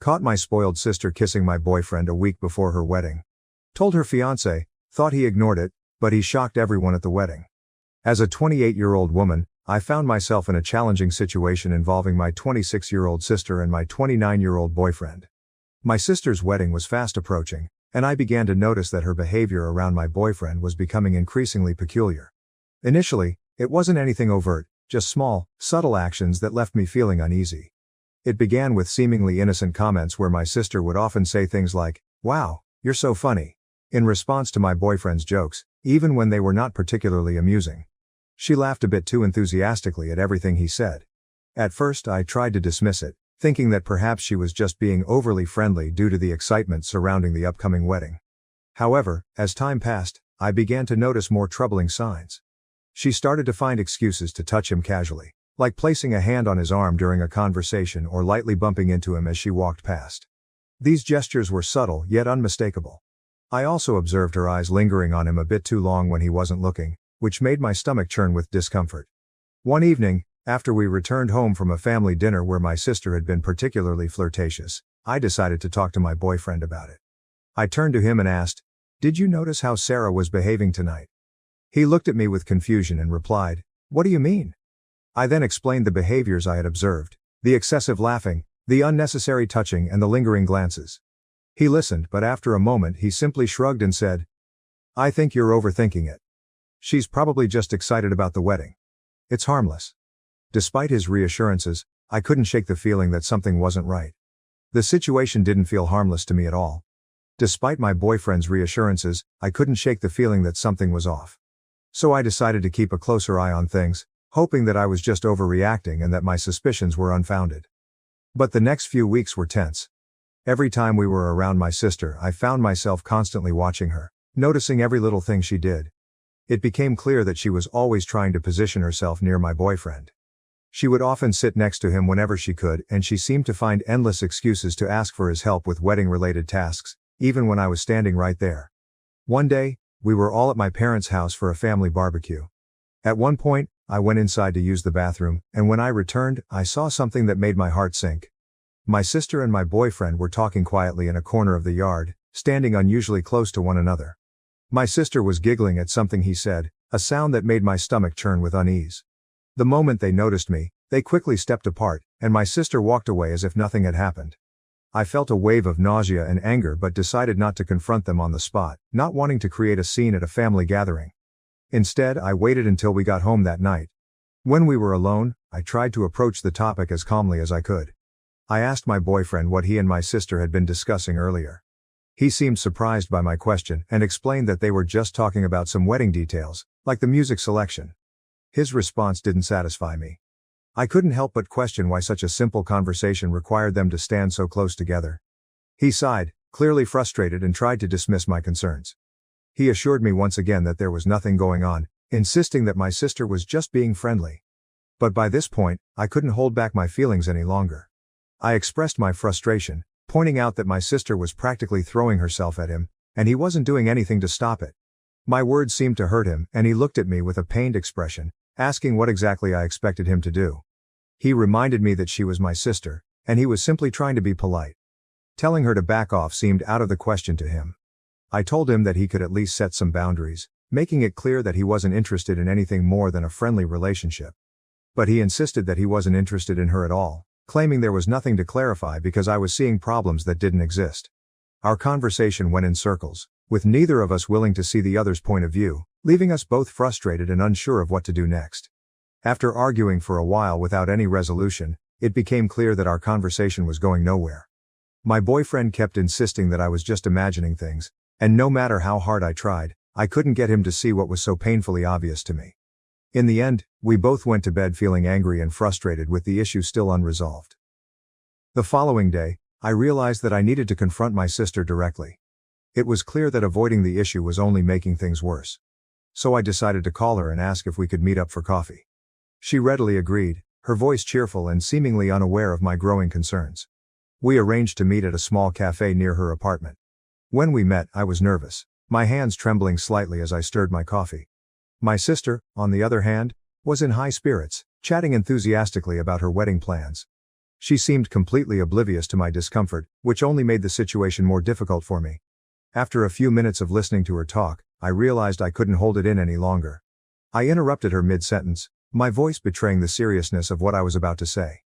Caught my spoiled sister kissing my boyfriend a week before her wedding. Told her fiancé, thought he ignored it, but he shocked everyone at the wedding. As a 28-year-old woman, I found myself in a challenging situation involving my 26-year-old sister and my 29-year-old boyfriend. My sister's wedding was fast approaching, and I began to notice that her behavior around my boyfriend was becoming increasingly peculiar. Initially, it wasn't anything overt, just small, subtle actions that left me feeling uneasy. It began with seemingly innocent comments where my sister would often say things like, "Wow, you're so funny," in response to my boyfriend's jokes, even when they were not particularly amusing. She laughed a bit too enthusiastically at everything he said. At first, I tried to dismiss it, thinking that perhaps she was just being overly friendly due to the excitement surrounding the upcoming wedding. However, as time passed, I began to notice more troubling signs. She started to find excuses to touch him casually, like placing a hand on his arm during a conversation or lightly bumping into him as she walked past. These gestures were subtle yet unmistakable. I also observed her eyes lingering on him a bit too long when he wasn't looking, which made my stomach churn with discomfort. One evening, after we returned home from a family dinner where my sister had been particularly flirtatious, I decided to talk to my boyfriend about it. I turned to him and asked, "Did you notice how Sarah was behaving tonight?" He looked at me with confusion and replied, "What do you mean?" I then explained the behaviors I had observed, the excessive laughing, the unnecessary touching and the lingering glances. He listened, but after a moment he simply shrugged and said, "I think you're overthinking it. She's probably just excited about the wedding. It's harmless." Despite his reassurances, I couldn't shake the feeling that something wasn't right. The situation didn't feel harmless to me at all. Despite my boyfriend's reassurances, I couldn't shake the feeling that something was off. So I decided to keep a closer eye on things, hoping that I was just overreacting and that my suspicions were unfounded. But the next few weeks were tense. Every time we were around my sister, I found myself constantly watching her, noticing every little thing she did. It became clear that she was always trying to position herself near my boyfriend. She would often sit next to him whenever she could, and she seemed to find endless excuses to ask for his help with wedding-related tasks, even when I was standing right there. One day, we were all at my parents' house for a family barbecue. At one point, I went inside to use the bathroom, and when I returned, I saw something that made my heart sink. My sister and my boyfriend were talking quietly in a corner of the yard, standing unusually close to one another. My sister was giggling at something he said, a sound that made my stomach churn with unease. The moment they noticed me, they quickly stepped apart, and my sister walked away as if nothing had happened. I felt a wave of nausea and anger but decided not to confront them on the spot, not wanting to create a scene at a family gathering. Instead, I waited until we got home that night. When we were alone, I tried to approach the topic as calmly as I could. I asked my boyfriend what he and my sister had been discussing earlier. He seemed surprised by my question and explained that they were just talking about some wedding details, like the music selection. His response didn't satisfy me. I couldn't help but question why such a simple conversation required them to stand so close together. He sighed, clearly frustrated, and tried to dismiss my concerns. He assured me once again that there was nothing going on, insisting that my sister was just being friendly. But by this point, I couldn't hold back my feelings any longer. I expressed my frustration, pointing out that my sister was practically throwing herself at him, and he wasn't doing anything to stop it. My words seemed to hurt him, and he looked at me with a pained expression, asking what exactly I expected him to do. He reminded me that she was my sister, and he was simply trying to be polite. Telling her to back off seemed out of the question to him. I told him that he could at least set some boundaries, making it clear that he wasn't interested in anything more than a friendly relationship. But he insisted that he wasn't interested in her at all, claiming there was nothing to clarify because I was seeing problems that didn't exist. Our conversation went in circles, with neither of us willing to see the other's point of view, leaving us both frustrated and unsure of what to do next. After arguing for a while without any resolution, it became clear that our conversation was going nowhere. My boyfriend kept insisting that I was just imagining things, and no matter how hard I tried, I couldn't get him to see what was so painfully obvious to me. In the end, we both went to bed feeling angry and frustrated with the issue still unresolved. The following day, I realized that I needed to confront my sister directly. It was clear that avoiding the issue was only making things worse. So I decided to call her and ask if we could meet up for coffee. She readily agreed, her voice cheerful and seemingly unaware of my growing concerns. We arranged to meet at a small cafe near her apartment. When we met, I was nervous, my hands trembling slightly as I stirred my coffee. My sister, on the other hand, was in high spirits, chatting enthusiastically about her wedding plans. She seemed completely oblivious to my discomfort, which only made the situation more difficult for me. After a few minutes of listening to her talk, I realized I couldn't hold it in any longer. I interrupted her mid-sentence, my voice betraying the seriousness of what I was about to say.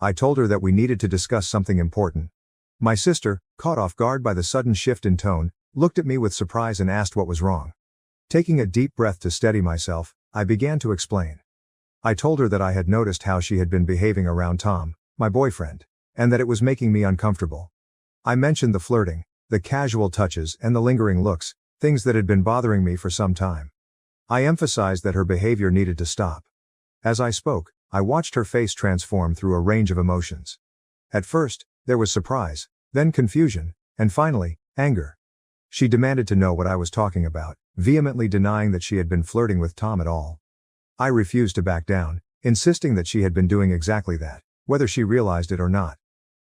I told her that we needed to discuss something important. My sister, caught off guard by the sudden shift in tone, looked at me with surprise and asked what was wrong. Taking a deep breath to steady myself, I began to explain. I told her that I had noticed how she had been behaving around Tom, my boyfriend, and that it was making me uncomfortable. I mentioned the flirting, the casual touches, and the lingering looks, things that had been bothering me for some time. I emphasized that her behavior needed to stop. As I spoke, I watched her face transform through a range of emotions. At first, there was surprise, then confusion, and finally, anger. She demanded to know what I was talking about, vehemently denying that she had been flirting with Tom at all. I refused to back down, insisting that she had been doing exactly that, whether she realized it or not.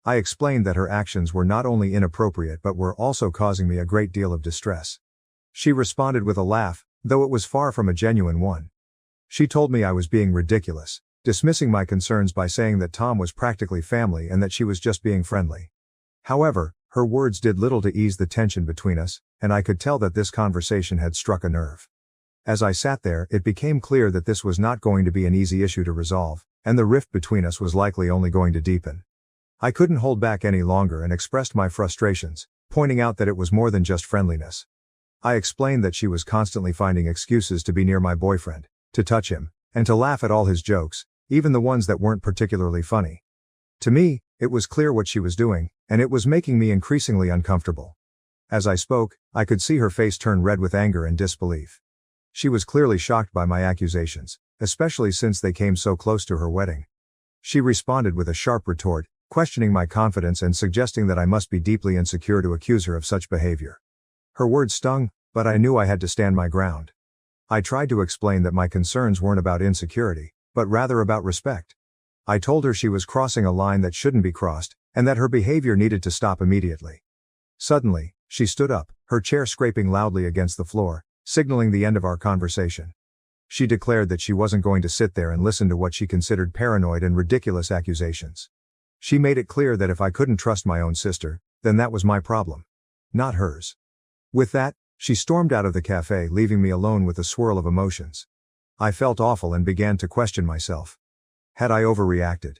I explained that her actions were not only inappropriate but were also causing me a great deal of distress. She responded with a laugh, though it was far from a genuine one. She told me I was being ridiculous, dismissing my concerns by saying that Tom was practically family and that she was just being friendly. However, her words did little to ease the tension between us, and I could tell that this conversation had struck a nerve. As I sat there, it became clear that this was not going to be an easy issue to resolve, and the rift between us was likely only going to deepen. I couldn't hold back any longer and expressed my frustrations, pointing out that it was more than just friendliness. I explained that she was constantly finding excuses to be near my boyfriend, to touch him, and to laugh at all his jokes, even the ones that weren't particularly funny. To me, it was clear what she was doing, and it was making me increasingly uncomfortable. As I spoke, I could see her face turn red with anger and disbelief. She was clearly shocked by my accusations, especially since they came so close to her wedding. She responded with a sharp retort, questioning my confidence and suggesting that I must be deeply insecure to accuse her of such behavior. Her words stung, but I knew I had to stand my ground. I tried to explain that my concerns weren't about insecurity, but rather about respect. I told her she was crossing a line that shouldn't be crossed, and that her behavior needed to stop immediately. Suddenly, she stood up, her chair scraping loudly against the floor, signaling the end of our conversation. She declared that she wasn't going to sit there and listen to what she considered paranoid and ridiculous accusations. She made it clear that if I couldn't trust my own sister, then that was my problem, not hers. With that, she stormed out of the cafe, leaving me alone with a swirl of emotions. I felt awful and began to question myself. Had I overreacted?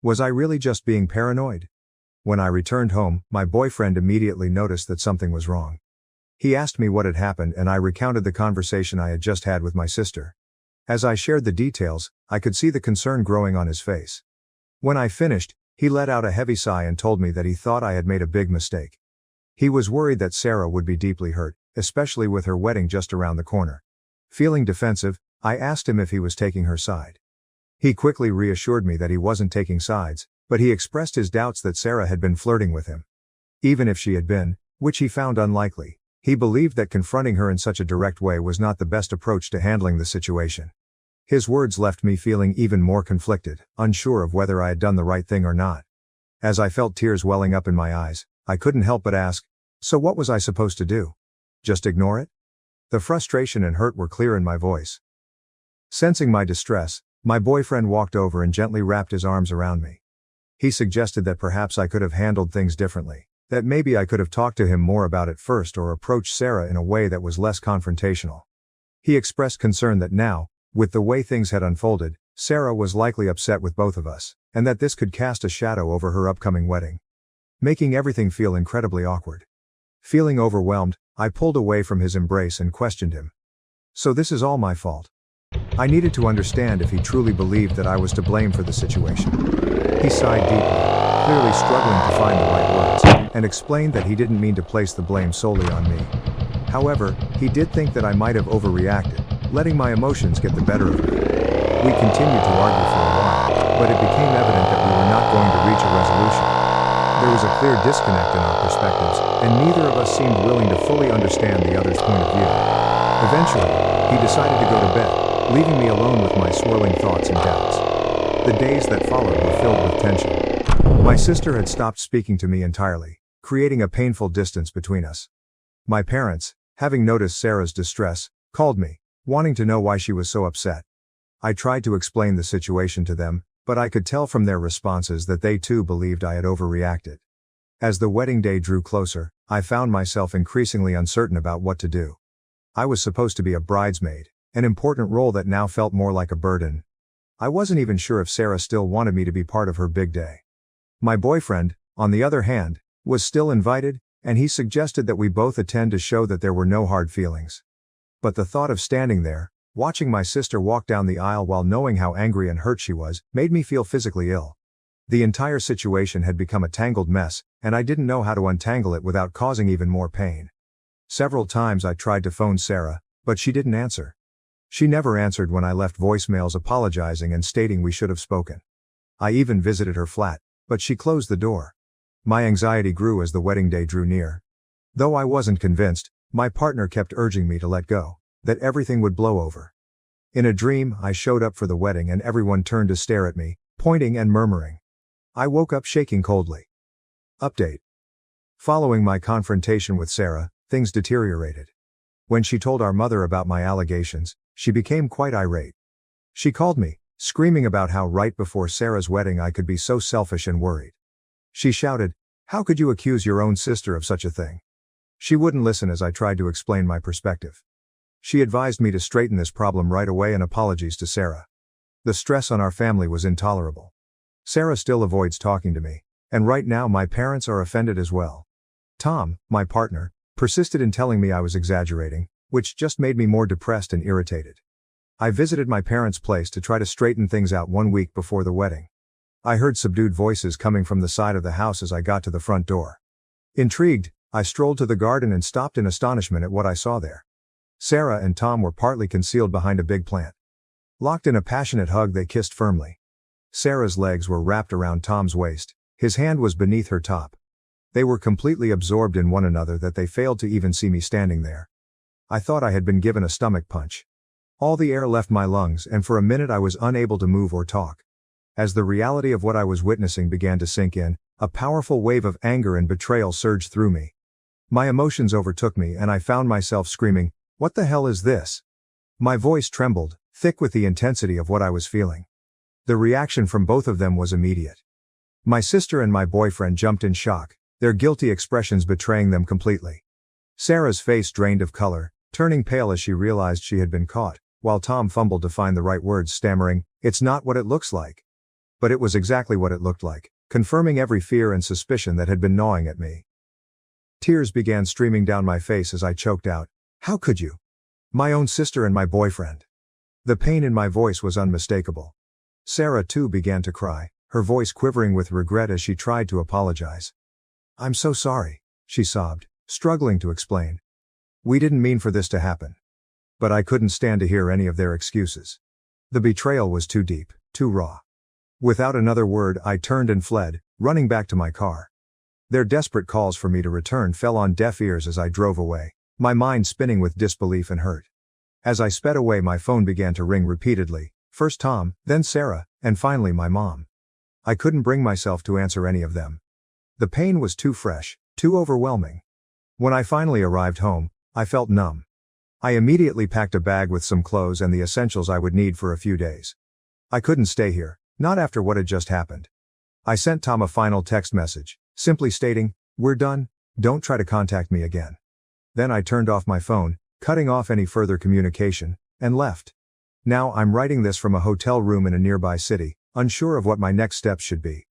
Was I really just being paranoid? When I returned home, my boyfriend immediately noticed that something was wrong. He asked me what had happened and I recounted the conversation I had just had with my sister. As I shared the details, I could see the concern growing on his face. When I finished, he let out a heavy sigh and told me that he thought I had made a big mistake. He was worried that Sarah would be deeply hurt, especially with her wedding just around the corner. Feeling defensive, I asked him if he was taking her side. He quickly reassured me that he wasn't taking sides, but he expressed his doubts that Sarah had been flirting with him. Even if she had been, which he found unlikely, he believed that confronting her in such a direct way was not the best approach to handling the situation. His words left me feeling even more conflicted, unsure of whether I had done the right thing or not. As I felt tears welling up in my eyes, I couldn't help but ask, so what was I supposed to do? Just ignore it? The frustration and hurt were clear in my voice. Sensing my distress, my boyfriend walked over and gently wrapped his arms around me. He suggested that perhaps I could have handled things differently, that maybe I could have talked to him more about it first or approached Sarah in a way that was less confrontational. He expressed concern that now, with the way things had unfolded, Sarah was likely upset with both of us, and that this could cast a shadow over her upcoming wedding, making everything feel incredibly awkward. Feeling overwhelmed, I pulled away from his embrace and questioned him. So this is all my fault? I needed to understand if he truly believed that I was to blame for the situation. He sighed deeply, clearly struggling to find the right words, and explained that he didn't mean to place the blame solely on me. However, he did think that I might have overreacted, letting my emotions get the better of me. We continued to argue for a while, but it became evident that we were not going to reach a resolution. There was a clear disconnect in our perspectives, and neither of us seemed willing to fully understand the other's point of view. Eventually, he decided to go to bed, leaving me alone with my swirling thoughts and doubts. The days that followed were filled with tension. My sister had stopped speaking to me entirely, creating a painful distance between us. My parents, having noticed Sarah's distress, called me, wanting to know why she was so upset. I tried to explain the situation to them, but I could tell from their responses that they too believed I had overreacted. As the wedding day drew closer, I found myself increasingly uncertain about what to do. I was supposed to be a bridesmaid, an important role that now felt more like a burden. I wasn't even sure if Sarah still wanted me to be part of her big day. My boyfriend, on the other hand, was still invited, and he suggested that we both attend to show that there were no hard feelings. But the thought of standing there, watching my sister walk down the aisle while knowing how angry and hurt she was, made me feel physically ill. The entire situation had become a tangled mess, and I didn't know how to untangle it without causing even more pain. Several times I tried to phone Sarah, but she didn't answer. She never answered when I left voicemails apologizing and stating we should have spoken. I even visited her flat, but she closed the door. My anxiety grew as the wedding day drew near. Though I wasn't convinced, my partner kept urging me to let go, that everything would blow over. In a dream, I showed up for the wedding and everyone turned to stare at me, pointing and murmuring. I woke up shaking coldly. Update. Following my confrontation with Sarah, things deteriorated. When she told our mother about my allegations, she became quite irate. She called me, screaming about how right before Sarah's wedding I could be so selfish and worried. She shouted, "How could you accuse your own sister of such a thing?" She wouldn't listen as I tried to explain my perspective. She advised me to straighten this problem right away and apologies to Sarah. The stress on our family was intolerable. Sarah still avoids talking to me, and right now my parents are offended as well. Tom, my partner, persisted in telling me I was exaggerating, which just made me more depressed and irritated. I visited my parents' place to try to straighten things out 1 week before the wedding. I heard subdued voices coming from the side of the house as I got to the front door. Intrigued, I strolled to the garden and stopped in astonishment at what I saw there. Sarah and Tom were partly concealed behind a big plant. Locked in a passionate hug, they kissed firmly. Sarah's legs were wrapped around Tom's waist, his hand was beneath her top. They were completely absorbed in one another that they failed to even see me standing there. I thought I had been given a stomach punch. All the air left my lungs and for a minute I was unable to move or talk. As the reality of what I was witnessing began to sink in, a powerful wave of anger and betrayal surged through me. My emotions overtook me and I found myself screaming, "What the hell is this?" My voice trembled, thick with the intensity of what I was feeling. The reaction from both of them was immediate. My sister and my boyfriend jumped in shock, their guilty expressions betraying them completely. Sarah's face drained of color, turning pale as she realized she had been caught, while Tom fumbled to find the right words, stammering, "It's not what it looks like." But it was exactly what it looked like, confirming every fear and suspicion that had been gnawing at me. Tears began streaming down my face as I choked out, "How could you? My own sister and my boyfriend." The pain in my voice was unmistakable. Sarah too began to cry, her voice quivering with regret as she tried to apologize. "I'm so sorry," she sobbed, struggling to explain. "We didn't mean for this to happen." But I couldn't stand to hear any of their excuses. The betrayal was too deep, too raw. Without another word, I turned and fled, running back to my car. Their desperate calls for me to return fell on deaf ears as I drove away, my mind spinning with disbelief and hurt. As I sped away, my phone began to ring repeatedly, first Tom, then Sarah, and finally my mom. I couldn't bring myself to answer any of them. The pain was too fresh, too overwhelming. When I finally arrived home, I felt numb. I immediately packed a bag with some clothes and the essentials I would need for a few days. I couldn't stay here, not after what had just happened. I sent Tom a final text message, simply stating, "We're done, don't try to contact me again." Then I turned off my phone, cutting off any further communication, and left. Now I'm writing this from a hotel room in a nearby city, unsure of what my next steps should be.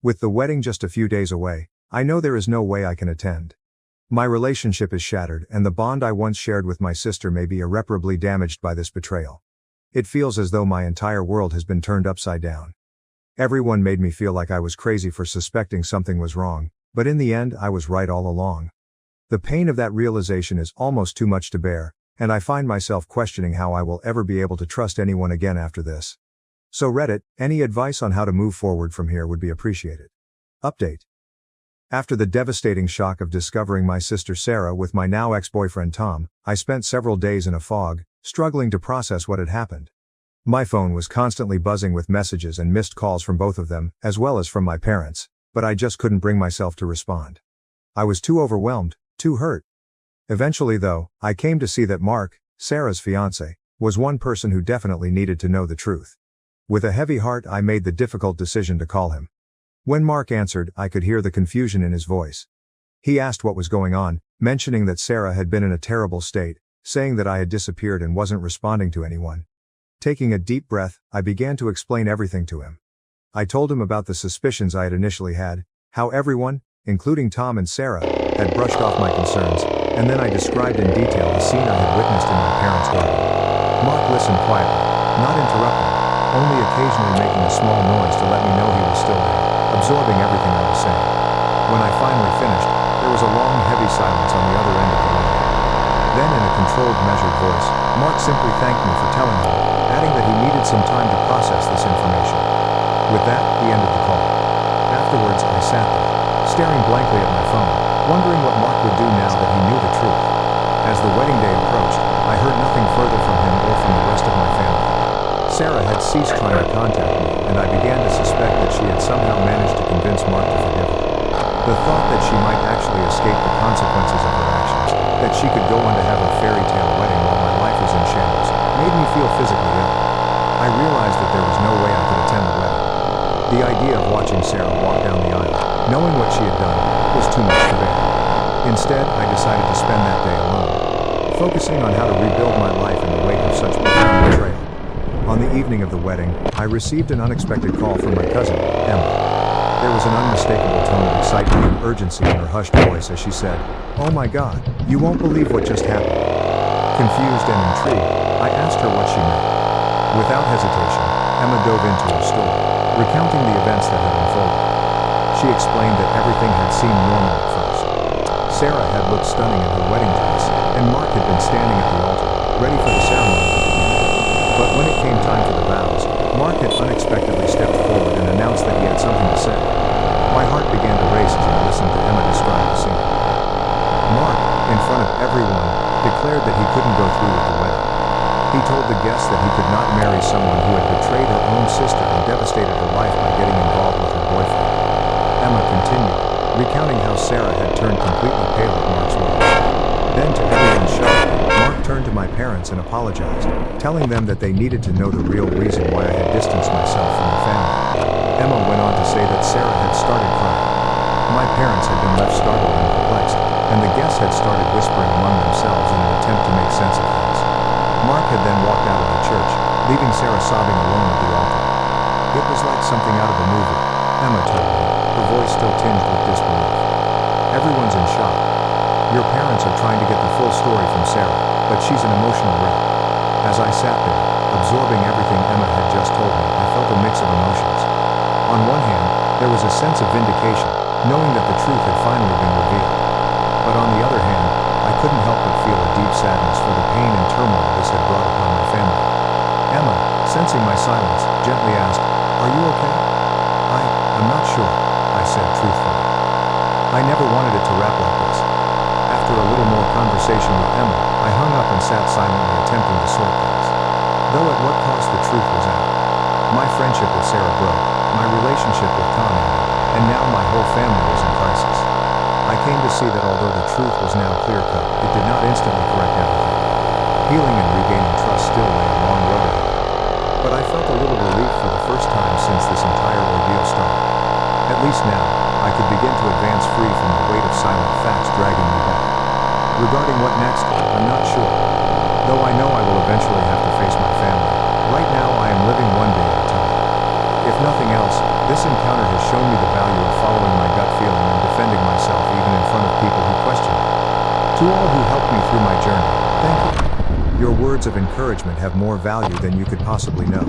With the wedding just a few days away, I know there is no way I can attend. My relationship is shattered and the bond I once shared with my sister may be irreparably damaged by this betrayal. It feels as though my entire world has been turned upside down. Everyone made me feel like I was crazy for suspecting something was wrong, but in the end I was right all along. The pain of that realization is almost too much to bear, and I find myself questioning how I will ever be able to trust anyone again after this. So Reddit, any advice on how to move forward from here would be appreciated. Update. After the devastating shock of discovering my sister Sarah with my now ex-boyfriend Tom, I spent several days in a fog, struggling to process what had happened. My phone was constantly buzzing with messages and missed calls from both of them, as well as from my parents, but I just couldn't bring myself to respond. I was too overwhelmed, too hurt. Eventually though, I came to see that Mark, Sarah's fiancé, was one person who definitely needed to know the truth. With a heavy heart, I made the difficult decision to call him. When Mark answered, I could hear the confusion in his voice. He asked what was going on, mentioning that Sarah had been in a terrible state, saying that I had disappeared and wasn't responding to anyone. Taking a deep breath, I began to explain everything to him. I told him about the suspicions I had initially had, how everyone, including Tom and Sarah, had brushed off my concerns, and then I described in detail the scene I had witnessed in my parents' garden. Mark listened quietly, not interrupting, only occasionally making a small noise to let me know he was still there, absorbing everything I was saying. When I finally finished, there was a long, heavy silence on the other end of the line. Then in a controlled, measured voice, Mark simply thanked me for telling him, adding that he needed some time to process this information. With that, he ended the call. Afterwards, I sat there, staring blankly at my phone, wondering what Mark would do now that he knew the truth. As the wedding day approached, I heard nothing further from him or from the rest of my family. Sarah had ceased trying to contact me, and I began to suspect that she had somehow managed to convince Mark to forgive her. The thought that she might actually escape the consequences of her actions, that she could go on to have a fairy tale wedding while my life was in shambles, made me feel physically ill. I realized that there was no way I could attend the wedding. The idea of watching Sarah walk down the aisle, knowing what she had done, was too much to bear. Instead, I decided to spend that day alone, focusing on how to rebuild my life in the wake of such profound betrayal. On the evening of the wedding, I received an unexpected call from my cousin, Emma. There was an unmistakable tone of excitement and urgency in her hushed voice as she said, "Oh my God, you won't believe what just happened." Confused and intrigued, I asked her what she meant. Without hesitation, Emma dove into her story, recounting the events that had unfolded. She explained that everything had seemed normal at first. Sarah had looked stunning in her wedding dress, and Mark had been standing at the altar, ready for the ceremony. But when it came time for the vows, Mark had unexpectedly stepped forward and announced that he had something to say. My heart began to race as I listened to Emma describe the scene. Mark, in front of everyone, declared that he couldn't go through with the wedding. He told the guests that he could not marry someone who had betrayed her own sister and devastated her life by getting involved with her boyfriend. Emma continued, recounting how Sarah had turned completely pale at Mark's words. Then, to everyone's shock, Mark turned to my parents and apologized, telling them that they needed to know the real reason why I had distanced myself from the family. Emma went on to say that Sarah had started crying. My parents had been left startled and perplexed, and the guests had started whispering among themselves in an attempt to make sense of things. Mark had then walked out of the church, leaving Sarah sobbing alone at the altar. "It was like something out of a movie," Emma told me, her voice still tinged with disbelief. "Everyone's in shock. Your parents are trying to get the full story from Sarah, but she's an emotional wreck." As I sat there, absorbing everything Emma had just told me, I felt a mix of emotions. On one hand, there was a sense of vindication, knowing that the truth had finally been revealed. But on the other hand, I couldn't help but feel a deep sadness for the pain and turmoil this had brought upon my family. Emma, sensing my silence, gently asked, "Are you okay?" I'm not sure," I said truthfully. I never wanted it to wrap like this. After a little more conversation with Emma, I hung up and sat silently attempting to sort things. Though at what cost, the truth was out. My friendship with Sarah broke, my relationship with Tom ended, and now my whole family was in crisis. I came to see that although the truth was now clear-cut, it did not instantly correct everything. Healing and regaining trust still lay a long road ahead. But I felt a little relief for the first time since this entire ordeal started. At least now, I could begin to advance free from the weight of silent facts dragging me back. Regarding what next, I'm not sure. Though I know I will eventually have to face my family, right now I am living one day at a time. If nothing else, this encounter has shown me the value of following my gut feeling and defending myself even in front of people who question me. To all who helped me through my journey, thank you. Your words of encouragement have more value than you could possibly know.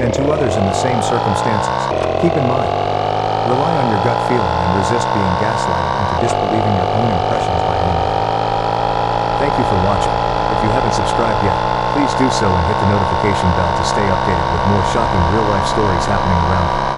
And to others in the same circumstances, keep in mind, rely on your gut feeling and resist being gaslighted into disbelieving your own impressions by anyone. Thank you for watching. If you haven't subscribed yet, please do so and hit the notification bell to stay updated with more shocking real-life stories happening around you.